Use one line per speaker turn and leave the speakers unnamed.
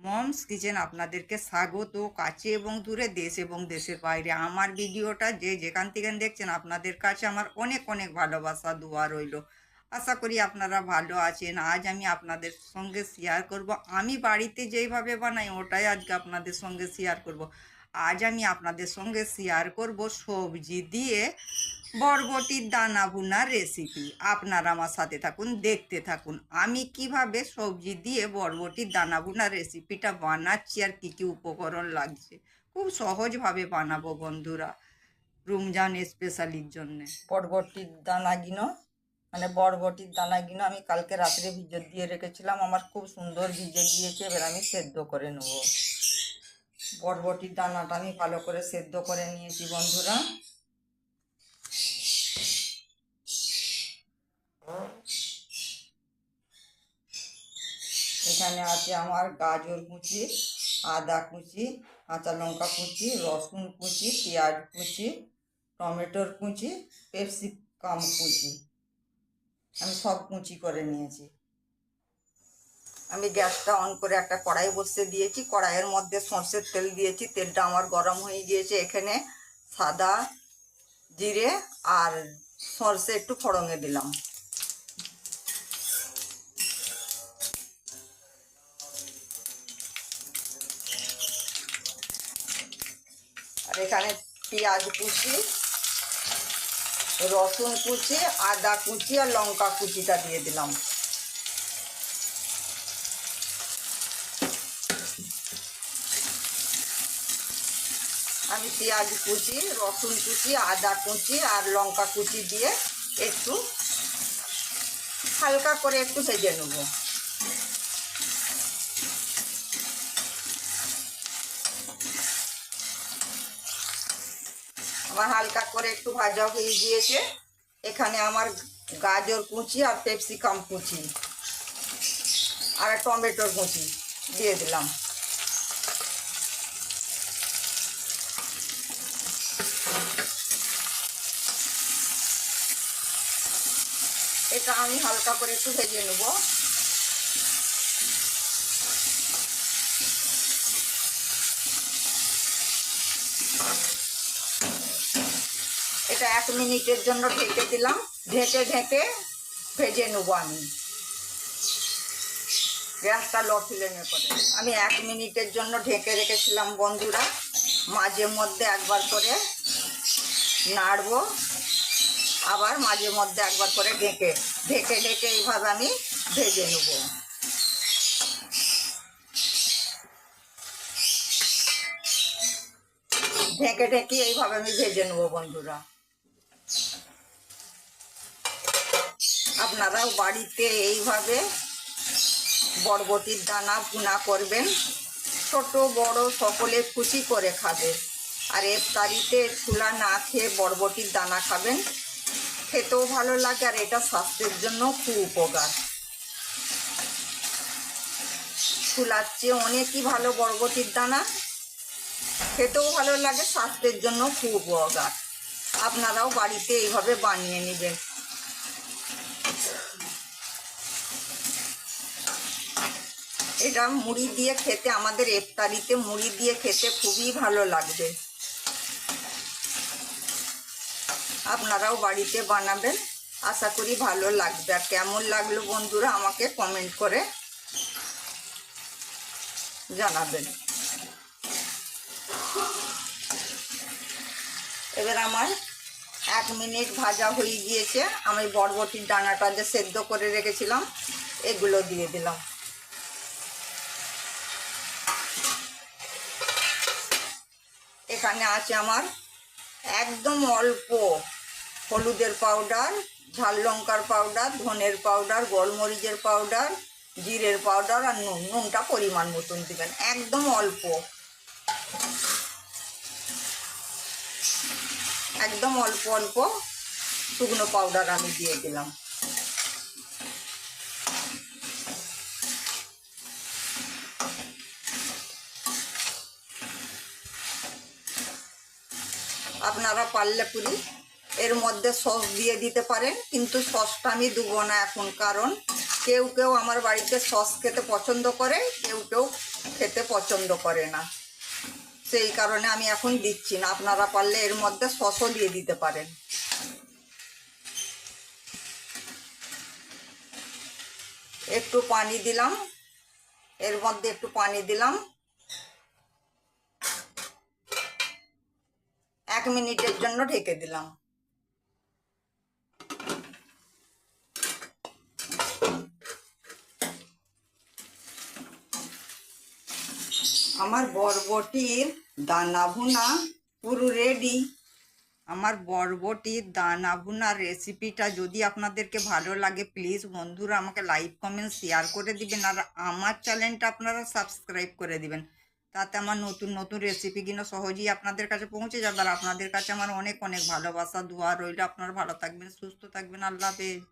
Moms kitchen আপনাদেরকে স্বাগত। কাছে এবং দূরে, দেশ এবং দেশের বাইরে আমার ভিডিওটা যে যেখান থেকে দেখছেন আপনাদের কাছে আমার অনেক অনেক ভালোবাসা দোয়া রইল। আশা করি আপনারা ভালো আছেন। আজ আমি আপনাদের সঙ্গে শেয়ার করব, আমি বাড়িতে যেইভাবে বানাই ওটাই আজকে আপনাদের সঙ্গে শেয়ার করব। আজ আমি আপনাদের সঙ্গে শেয়ার করব সবজি দিয়ে বরবটির দানা ভুনার রেসিপি। আপনারা আমার সাথে থাকুন, দেখতে থাকুন আমি কিভাবে সবজি দিয়ে বরবটির দানা ভুনার রেসিপিটা বানাচ্ছি আর কী কী উপকরণ লাগছে। খুব সহজভাবে বানাবো বন্ধুরা, রমজান স্পেশালির জন্যে।
বরবটির দানাগুলো আমি কালকে রাত্রে ভিজে দিয়ে রেখেছিলাম, আমার খুব সুন্দর ভিজে গিয়েছে। এবার আমি সেদ্ধ করে নেব। বরবটির দানাটা আমি ভালো করে সেদ্ধ করে নিয়েছি বন্ধুরা। এখানে আছে আমার গাজর কুচি, আদা কুচি, কাঁচা লঙ্কা কুচি, রসুন কুচি, পেঁয়াজ কুচি, টমেটোর কুচি, ক্যাপসিকাম কুচি। আমি সব কুচি করে নিয়েছি। আমি গ্যাসটা অন করে একটা কড়াই বসিয়ে দিয়েছি। কড়াইয়ের মধ্যে সর্ষের তেল দিয়েছি। তেলটা আমার গরম হয়ে গিয়েছে। এখানে সাদা জিরে আর সর্ষে একটু ফোড়নে দিলাম। আর এখানে পেঁয়াজ কুচি, রসুন কুচি, আদা কুচি আর লঙ্কা কুচিটা দিয়ে দিলাম। আমি পেঁয়াজ কুচি, রসুন কুচি, আদা কুচি আর লঙ্কা কুচি দিয়ে একটু হালকা করে একটু ভেজে নেব। আমার হালকা করে একটু ভাজা হয়ে গিয়েছে। এখানে আমার গাজর কুচি আর ক্যাপসিকাম কুচি আর টমেটোর কুচি দিয়ে দিলাম। এটা আমি হালকা করে একটু ভেজে নেব। এটা 1 মিনিটের জন্য ঢেকে দিলাম। ঢেকে ঢেকে ভেজে নেব আমি। গ্যাসটা লো ফ্লেমে করে আমি 1 মিনিটের জন্য ঢেকে রেখেছিলাম বন্ধুরা। মাঝে মধ্যে একবার করে নাড়বো, আবার মাঝে মধ্যে একবার করে ঢেকে ঢেকে ঢেকে এইভাবে আমি ভেজে নেব। ঢেকে ঢেকে এইভাবে আমি ভেজে নেব বন্ধুরা। আপনারাও বাড়িতে এইভাবে বরবটির দানা ভুনা করবেন। ছোট বড় সকলে খুশি করে খাবে। আর ইফতারিতে ছোলা না খেয়ে বরবটির দানা খাবেন, খেতেও ভালো লাগে আর এটা স্বাস্থ্যের জন্য খুব উপকার। ছোলার চেয়ে অনেকই ভালো বরবটির দানা, খেতেও ভালো লাগে, স্বাস্থ্যের জন্য খুব উপকার। আপনারাও বাড়িতে এইভাবে বানিয়ে নেবেন। এটা মুড়ি দিয়ে খেতে, আমাদের ইফতারিতে মুড়ি দিয়ে খেতে খুবই ভালো লাগবে। আপনারাও বাড়িতে বানাবেন, আশা করি ভালো লাগবে। আর কেমন লাগলো বন্ধুরা আমাকে কমেন্ট করে জানাবেন। এবার আমার 1 মিনিট ভাজা হয়ে গিয়েছে। আমি বরবটির ডানাটা যে সেদ্ধ করে রেখেছিলাম এগুলো দিয়ে দিলাম। এখানে আছে আমার একদম অল্প হলুদের পাউডার, ঝাল লঙ্কার পাউডার, ধনের পাউডার, গোলমরিচের পাউডার, জিরের পাউডার আর নুন। নুনটা পরিমাণ মতন দিবেন, একদম অল্প, একদম অল্প অল্প শুকনো পাউডার আমি দিয়ে দিলাম। আপনারা পারলে পুরি
এর মধ্যে সস দিয়ে দিতে পারেন, কিন্তু সসটা আমি দেবো না এখন, কারণ কেউ কেউ আমার বাড়িতে সস খেতে পছন্দ করে, কেউ কেউ খেতে পছন্দ করে না, সেই কারণে আমি এখন দিচ্ছি না। আপনারা পারলে এর মধ্যে সসও দিয়ে দিতে পারেন। একটু পানি দিলাম, এর মধ্যে একটু পানি দিলাম, 1 মিনিটের জন্য ঢেকে দিলাম। আমার বরবটির দানা ভুনা পুরো রেডি। আমার বরবটির দানা ভুনার রেসিপিটা যদি আপনাদেরকে ভালো লাগে, প্লিজ বন্ধুরা আমাকে লাইক কমেন্ট শেয়ার করে দিবেন, আর আমার চ্যানেলটা আপনারা সাবস্ক্রাইব করে দিবেন। তাতে আমার নতুন নতুন রেসিপিগুলো সহজেই আপনাদের কাছে পৌঁছে যাবে। আর আপনাদের কাছে আমার অনেক অনেক ভালোবাসা দোয়া রইল। আপনারা ভালো থাকবেন, সুস্থ থাকবেন। আল্লাহ হাফেজ।